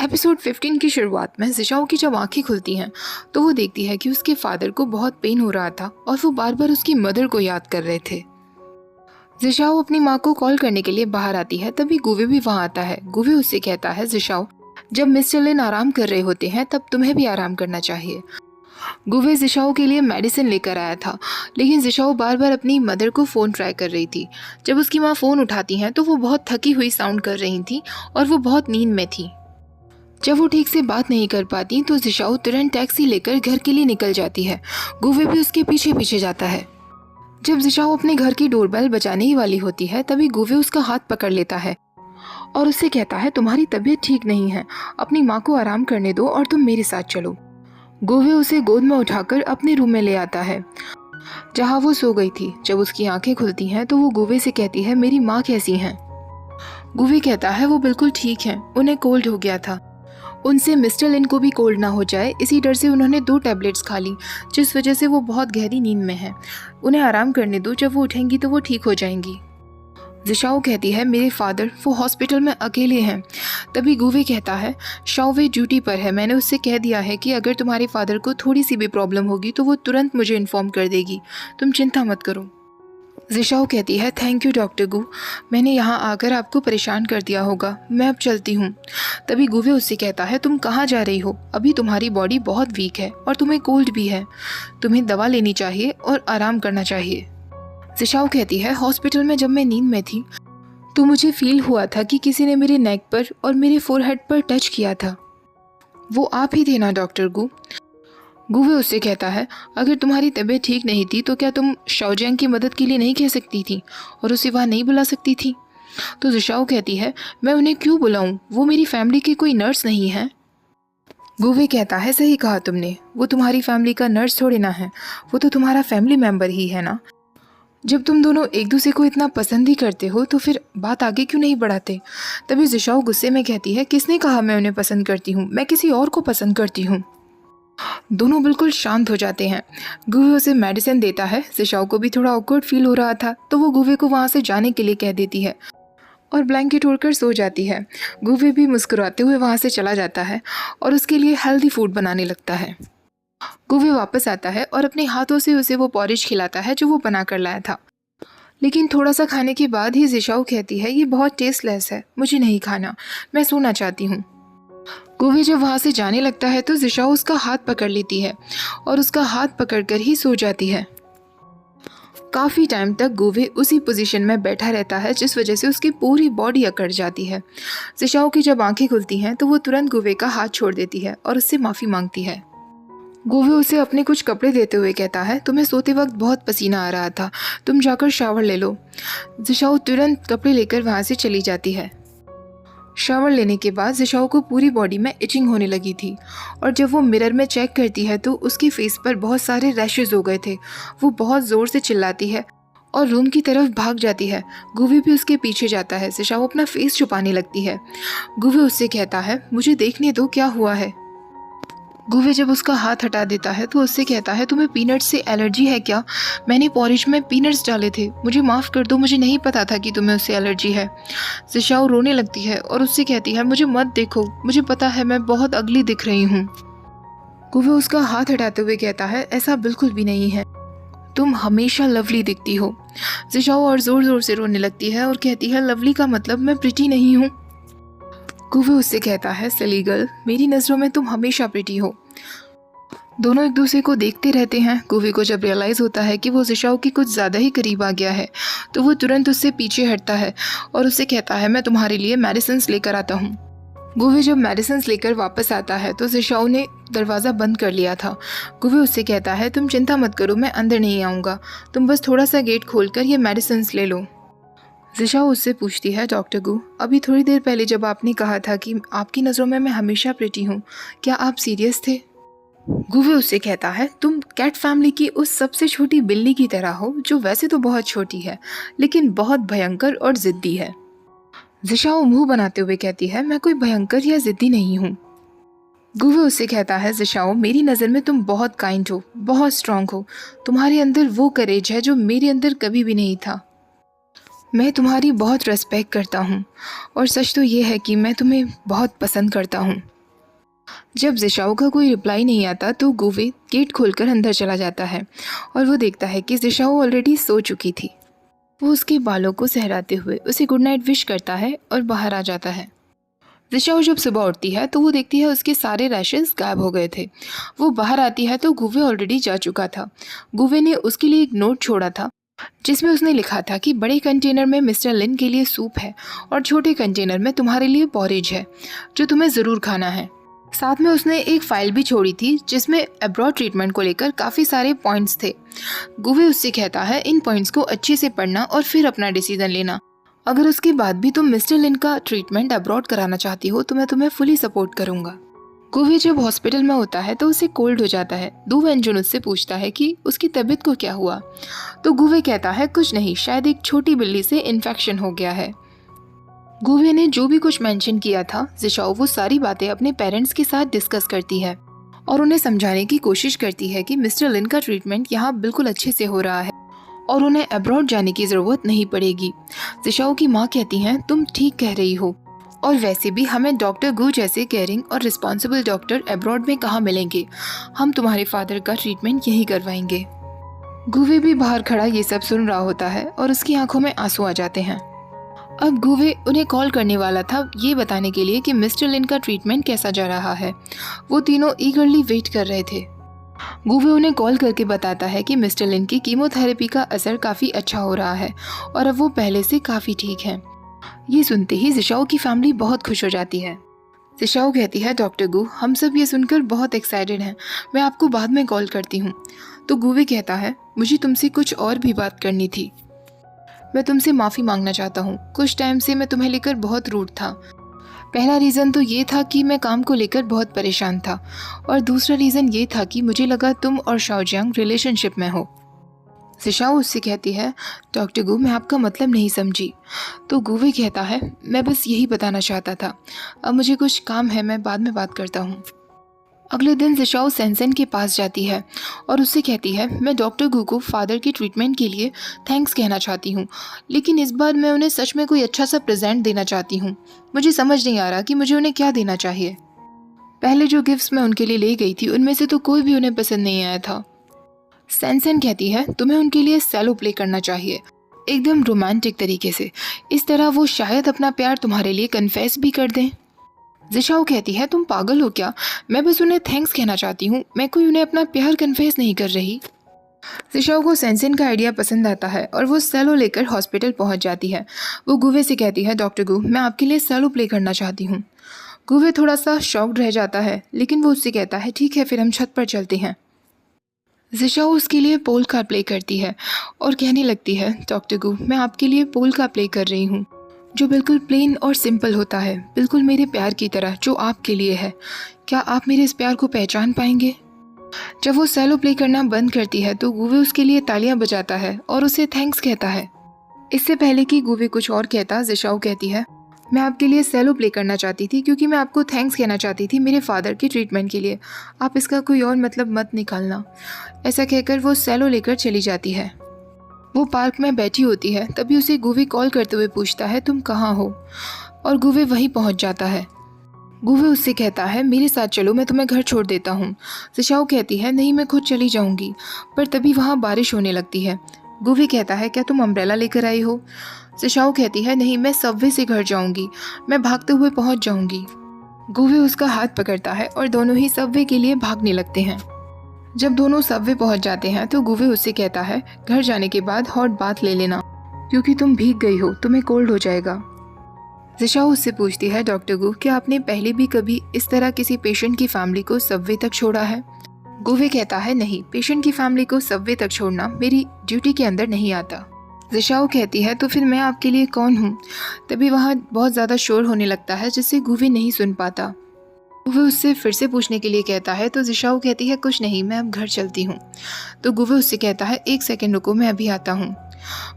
Episode 15 की शुरुआत में जिशाओ की जब आंखें खुलती हैं तो वो देखती है कि उसके फादर को बहुत पेन हो रहा था और वो बार बार उसकी मदर को याद कर रहे थे। जिशाओ अपनी माँ को कॉल करने के लिए बाहर आती है, तभी गुवे भी वहाँ आता है। गुवे उससे कहता है, जिशाओ, जब मिस्टर लिन आराम कर रहे होते हैं तब तुम्हें भी आराम करना चाहिए। गुवे जिशाओ के लिए मेडिसिन लेकर आया था, लेकिन जिशाओ बार बार अपनी मदर को फ़ोन ट्राई कर रही थी। जब उसकी माँ फ़ोन उठाती हैं तो वो बहुत थकी हुई साउंड कर रही थी और वो बहुत नींद में थी। जब वो ठीक से बात नहीं कर पाती तो जिशाओ तुरंत टैक्सी लेकर घर के लिए निकल जाती है। गुवे भी उसके पीछे पीछे जाता है। जब जिशाओ अपने घर की डोरबेल बजाने ही वाली होती है तभी गुवे उसका हाथ पकड़ लेता है और उससे कहता है, तुम्हारी तबीयत ठीक नहीं है, अपनी माँ को आराम करने दो और तुम मेरे साथ चलो। गुवे उसे गोद में उठाकर अपने रूम में ले आता है जहाँ वो सो गई थी। जब उसकी आंखें खुलती हैं तो वो गुवे से कहती है, मेरी माँ कैसी हैं? गुवे कहता है, वो बिल्कुल ठीक हैं, उन्हें कोल्ड हो गया था। उनसे मिस्टर लिन को भी कोल्ड ना हो जाए, इसी डर से उन्होंने 2 टैबलेट्स खा ली, जिस वजह से वो बहुत गहरी नींद में है। उन्हें आराम करने दो, जब वो उठेंगी तो वो ठीक हो जाएंगी। जिशाओ कहती है, मेरे फादर वो हॉस्पिटल में अकेले हैं। तभी गुवे कहता है, शाओ वे ड्यूटी पर है, मैंने उससे कह दिया है कि अगर तुम्हारे फादर को थोड़ी सी भी प्रॉब्लम होगी तो वो तुरंत मुझे इन्फॉर्म कर देगी, तुम चिंता मत करो। जिशाओ कहती है, थैंक यू डॉक्टर गु, मैंने यहाँ आकर आपको परेशान कर दिया होगा, मैं अब चलती हूँ। तभी गुवे उससे कहता है, तुम कहाँ जा रही हो? अभी तुम्हारी बॉडी बहुत वीक है और तुम्हें कोल्ड भी है, तुम्हें दवा लेनी चाहिए और आराम करना चाहिए। जिशाओ कहती है, हॉस्पिटल में जब मैं नींद में थी तो मुझे फील हुआ था कि किसी ने मेरे नेक पर और मेरे फोरहेड पर टच किया था। वो आप ही थे ना डॉक्टर गु? गुवे उससे कहता है, अगर तुम्हारी तबीयत ठीक नहीं थी तो क्या तुम शाओजियांग की मदद के लिए नहीं कह सकती थी और उसे वहाँ नहीं बुला सकती थी? तो जिशाओ कहती है, मैं उन्हें क्यों बुलाऊं, वो मेरी फैमिली की कोई नर्स नहीं है। गुवे कहता है, सही कहा तुमने, वो तुम्हारी फैमिली का नर्स थोड़ी ना है, वो तो तुम्हारा फैमिली मेम्बर ही है ना। जब तुम दोनों एक दूसरे को इतना पसंद ही करते हो तो फिर बात आगे क्यों नहीं बढ़ाते? तभी जिशाओ गुस्से में कहती है, किसने कहा मैं उन्हें पसंद करती हूँ, मैं किसी और को पसंद करती हूँ। दोनों बिल्कुल शांत हो जाते हैं। गुवे उसे मेडिसिन देता है। जिशाओ को भी थोड़ा ऑकवर्ड फील हो रहा था तो वो गुवे को वहाँ से जाने के लिए कह देती है और ब्लैंकेट ओढ़कर सो जाती है। गुवे भी मुस्कुराते हुए वहाँ से चला जाता है और उसके लिए हेल्दी फूड बनाने लगता है। गुवे वापस आता है और अपने हाथों से उसे वो पॉरिज खिलाता है जो वो बना कर लाया था। लेकिन थोड़ा सा खाने के बाद ही जिशाओ कहती है, ये बहुत टेस्टलेस है, मुझे नहीं खाना, मैं सोना चाहती हूँ। गुवे जब वहाँ से जाने लगता है तो जिशाओ उसका हाथ पकड़ लेती है और उसका हाथ पकड़कर ही सो जाती है। काफ़ी टाइम तक गुवे उसी पोजीशन में बैठा रहता है जिस वजह से उसकी पूरी बॉडी अकड़ जाती है। जिशाओ की जब आंखें खुलती हैं तो वो तुरंत गुवे का हाथ छोड़ देती है और उससे माफ़ी मांगती है। गुवे उसे अपने कुछ कपड़े देते हुए कहता है, तुम्हें सोते वक्त बहुत पसीना आ रहा था, तुम जाकर शावर ले लो। जिशाओ तुरंत कपड़े लेकर वहाँ से चली जाती है। शावर लेने के बाद जिशाओ को पूरी बॉडी में इचिंग होने लगी थी और जब वो मिरर में चेक करती है तो उसके फेस पर बहुत सारे रैशेज हो गए थे। वो बहुत ज़ोर से चिल्लाती है और रूम की तरफ भाग जाती है। गुवे भी उसके पीछे जाता है। जिशाओ अपना फेस छुपाने लगती है। गुवे उससे कहता है, मुझे देखने दो क्या हुआ है। गुवे जब उसका हाथ हटा देता है तो उससे कहता है, तुम्हें पीनट्स से एलर्जी है क्या? मैंने पॉरिज में पीनट्स डाले थे, मुझे माफ़ कर दो, मुझे नहीं पता था कि तुम्हें उससे एलर्जी है। जिशाओ रोने लगती है और उससे कहती है, मुझे मत देखो, मुझे पता है मैं बहुत अगली दिख रही हूँ। गुवे उसका हाथ हटाते हुए कहता है, ऐसा बिल्कुल भी नहीं है, तुम हमेशा लवली दिखती हो। जिशाओ और ज़ोर ज़ोर से रोने लगती है और कहती है, लवली का मतलब मैं प्रिटी नहीं हूँ। गुवे उससे कहता है, सिली गर्ल, मेरी नज़रों में तुम हमेशा प्रिटी हो। दोनों एक दूसरे को देखते रहते हैं। गुवे को जब रियलाइज़ होता है कि वो जिशाओ के कुछ ज़्यादा ही करीब आ गया है तो वो तुरंत उससे पीछे हटता है और उससे कहता है, मैं तुम्हारे लिए मेडिसिन्स लेकर आता हूँ। गुवे जब मेडिसिन्स लेकर वापस आता है तो जिशाओ ने दरवाज़ा बंद कर लिया था। गुवे उससे कहता है, तुम चिंता मत करो, मैं अंदर नहीं आऊँगा, तुम बस थोड़ा सा गेट खोलकर ये मेडिसिन्स ले लो। जिशाओ उससे पूछती है, डॉक्टर गु, अभी थोड़ी देर पहले जब आपने कहा था कि आपकी नज़रों में मैं हमेशा प्रिटी हूँ, क्या आप सीरियस थे? गुवे उससे कहता है, तुम कैट फैमिली की उस सबसे छोटी बिल्ली की तरह हो जो वैसे तो बहुत छोटी है लेकिन बहुत भयंकर और ज़िद्दी है। जिशाओ मुंह बनाते हुए कहती है, मैं कोई भयंकर या ज़िद्दी नहीं हूँ। गुवे उससे कहता है, जिशाओ, मेरी नज़र में तुम बहुत काइंड हो, बहुत स्ट्रांग हो, तुम्हारे अंदर वो करेज है जो मेरे अंदर कभी भी नहीं था। मैं तुम्हारी बहुत रिस्पेक्ट करता हूँ और सच तो ये है कि मैं तुम्हें बहुत पसंद करता हूँ। जब जिशाओ का कोई रिप्लाई नहीं आता तो गुवे गेट खोलकर अंदर चला जाता है और वो देखता है कि जिशाओ ऑलरेडी सो चुकी थी। वो उसके बालों को सहराते हुए उसे गुड नाइट विश करता है और बाहर आ जाता है। जिशाओ जब सुबह उठती है तो वो देखती है उसके सारे रैशेस गायब हो गए थे। वो बाहर आती है तो गुवे ऑलरेडी जा चुका था। गुवे ने उसके लिए एक नोट छोड़ा था जिसमें उसने लिखा था कि बड़े कंटेनर में मिस्टर लिन के लिए सूप है और छोटे कंटेनर में तुम्हारे लिए पॉरेज है जो तुम्हें ज़रूर खाना है। साथ में उसने एक फाइल भी छोड़ी थी जिसमें अब्रॉड ट्रीटमेंट को लेकर काफ़ी सारे पॉइंट्स थे। गुवे उससे कहता है इन पॉइंट्स को अच्छे से पढ़ना और फिर अपना डिसीजन लेना। अगर उसके बाद भी तुम मिस्टर लिन का ट्रीटमेंट अब्रॉड कराना चाहती हो तो मैं तुम्हें फुली सपोर्ट करूंगा। गुवे जब हॉस्पिटल में होता है तो उसे कोल्ड हो जाता है। दु वेंजुन उससे पूछता है कि उसकी तबीयत को क्या हुआ, तो गुवे कहता है कुछ नहीं, शायद एक छोटी बिल्ली से इन्फेक्शन हो गया है। गुवे ने जो भी कुछ मेंशन किया था जिशाओ वो सारी बातें अपने पेरेंट्स के साथ डिस्कस करती है और उन्हें समझाने की कोशिश करती है कि मिस्टर लिन का ट्रीटमेंट यहाँ बिल्कुल अच्छे से हो रहा है और उन्हें अब्रॉड जाने की ज़रूरत नहीं पड़ेगी। जिशाओ की माँ कहती हैं तुम ठीक कह रही हो और वैसे भी हमें डॉक्टर गू जैसे केयरिंग और रिस्पॉन्सिबल डॉक्टर अब्रॉड में कहाँ मिलेंगे, हम तुम्हारे फादर का ट्रीटमेंट यहीं करवाएंगे। गुवे भी बाहर खड़ा ये सब सुन रहा होता है और उसकी आंखों में आंसू आ जाते हैं। अब गुवे उन्हें कॉल करने वाला था ये बताने के लिए कि मिस्टर लिन का ट्रीटमेंट कैसा जा रहा है। वो तीनों ईगरली वेट कर रहे थे। गुवे उन्हें कॉल करके बताता है कि मिस्टर लिन की कीमोथेरेपी का असर काफ़ी अच्छा हो रहा है और अब वो पहले से काफ़ी ठीक हैं। ये सुनते ही जिशाओ की फैमिली बहुत खुश हो जाती है। जिशाओ कहती है डॉक्टर गू हम सब ये सुनकर बहुत एक्साइटेड हैं, मैं आपको बाद में कॉल करती हूँ। तो गुवे कहता है मुझे तुमसे कुछ और भी बात करनी थी, मैं तुमसे माफ़ी मांगना चाहता हूँ। कुछ टाइम से मैं तुम्हें लेकर बहुत रूड था। पहला रीज़न तो ये था कि मैं काम को लेकर बहुत परेशान था और दूसरा रीज़न ये था कि मुझे लगा तुम और शाओजियांग रिलेशनशिप में हो। जिशाओ उससे कहती है डॉक्टर गू मैं आपका मतलब नहीं समझी। तो गुवे कहता है मैं बस यही बताना चाहता था, अब मुझे कुछ काम है, मैं बाद में बात करता हूँ। अगले दिन जिशाओ सेंसेन के पास जाती है और उससे कहती है मैं डॉक्टर गू को फादर के ट्रीटमेंट के लिए थैंक्स कहना चाहती हूँ, लेकिन इस बार मैं उन्हें सच में कोई अच्छा सा प्रेजेंट देना चाहती हूँ। मुझे समझ नहीं आ रहा कि मुझे उन्हें क्या देना चाहिए। पहले जो गिफ्ट्स मैं उनके लिए ले गई थी उनमें से तो कोई भी उन्हें पसंद नहीं आया था। सेंसेन कहती है तुम्हें उनके लिए सेलो प्ले करना चाहिए, एकदम रोमांटिक तरीके से, इस तरह वो शायद अपना प्यार तुम्हारे लिए कन्फेस भी कर दें। जिशाओ कहती है तुम पागल हो क्या, मैं बस उन्हें थैंक्स कहना चाहती हूँ, मैं कोई उन्हें अपना प्यार कन्फेस नहीं कर रही। जिशाओ को सेंसेन का आइडिया पसंद आता है और वो सेलो लेकर हॉस्पिटल पहुँच जाती है। वो गुवे से कहती है डॉक्टर गू मैं आपके लिए सेलो प्ले करना चाहती हूँ। गुवे थोड़ा सा शॉक्ड रह जाता है लेकिन वो उससे कहता है ठीक है फिर हम छत पर चलते हैं। जिशाओ उसके लिए पोल्का प्ले करती है और कहने लगती है डॉक्टर गू मैं आपके लिए पोल्का प्ले कर रही हूँ जो बिल्कुल प्लेन और सिंपल होता है, बिल्कुल मेरे प्यार की तरह जो आपके लिए है। क्या आप मेरे इस प्यार को पहचान पाएंगे? जब वो सेलो प्ले करना बंद करती है तो गुवे उसके लिए तालियां बजाता है और उसे थैंक्स कहता है। इससे पहले कि गुवे कुछ और कहता जिशाओ कहती है मैं आपके लिए सेलो प्ले करना चाहती थी क्योंकि मैं आपको थैंक्स कहना चाहती थी मेरे फादर के ट्रीटमेंट के लिए, आप इसका कोई और मतलब मत निकालना। ऐसा कहकर वो सेलो लेकर चली जाती है। वो पार्क में बैठी होती है तभी उसे गुवे कॉल करते हुए पूछता है तुम कहाँ हो, और गुवे वहीं पहुँच जाता है। गुवे उससे कहता है मेरे साथ चलो मैं तुम्हें घर छोड़ देता हूँ। जिशाओ कहती है नहीं मैं खुद चली जाऊँगी, पर तभी वहाँ बारिश होने लगती है। गुवे कहता है क्या तुम अम्ब्रेला लेकर आई हो? जिशाओ कहती है नहीं मैं सबवे से घर जाऊँगी, मैं भागते हुए पहुँच जाऊँगी। गुवे उसका हाथ पकड़ता है और दोनों ही सबवे के लिए भागने लगते हैं। जब दोनों सबवे पहुँच जाते हैं तो गुवे उससे कहता है घर जाने के बाद हॉट बाथ ले लेना क्योंकि तुम भीग गई हो, तुम्हें कोल्ड हो जाएगा। जिशाओ उससे पूछती है डॉक्टर गू क्या आपने पहले भी कभी इस तरह किसी पेशेंट की फैमिली को सबवे तक छोड़ा है? गुवे कहता है नहीं, पेशेंट की फैमिली को सबवे तक छोड़ना मेरी ड्यूटी के अंदर नहीं आता। जिशाओ कहती है तो फिर मैं आपके लिए कौन हूँ? तभी वहाँ बहुत ज़्यादा शोर होने लगता है जिससे गुवे नहीं सुन पाता। गुवे उससे फिर से पूछने के लिए कहता है तो जिशाओ कहती है कुछ नहीं, मैं अब घर चलती हूँ। तो गुवे उससे कहता है एक सेकेंड रुको, मैं अभी आता हूँ।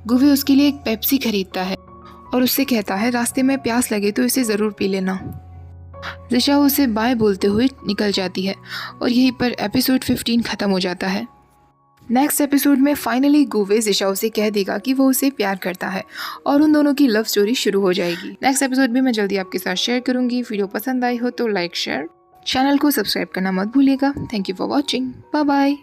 गुवे उसके लिए एक पेप्सी खरीदता है और उससे कहता है रास्ते में प्यास लगे तो इसे ज़रूर पी लेना। जिशाओ उसे बाय बोलते हुए निकल जाती है और यहीं पर एपिसोड 15 ख़त्म हो जाता है। नेक्स्ट एपिसोड में फाइनली गुवे जिशाओ से कह देगा कि वो उसे प्यार करता है और उन दोनों की लव स्टोरी शुरू हो जाएगी। नेक्स्ट एपिसोड भी मैं जल्दी आपके साथ शेयर करूंगी। वीडियो पसंद आई हो तो लाइक शेयर, चैनल को सब्सक्राइब करना मत भूलिएगा। Thank you for watching. Bye bye.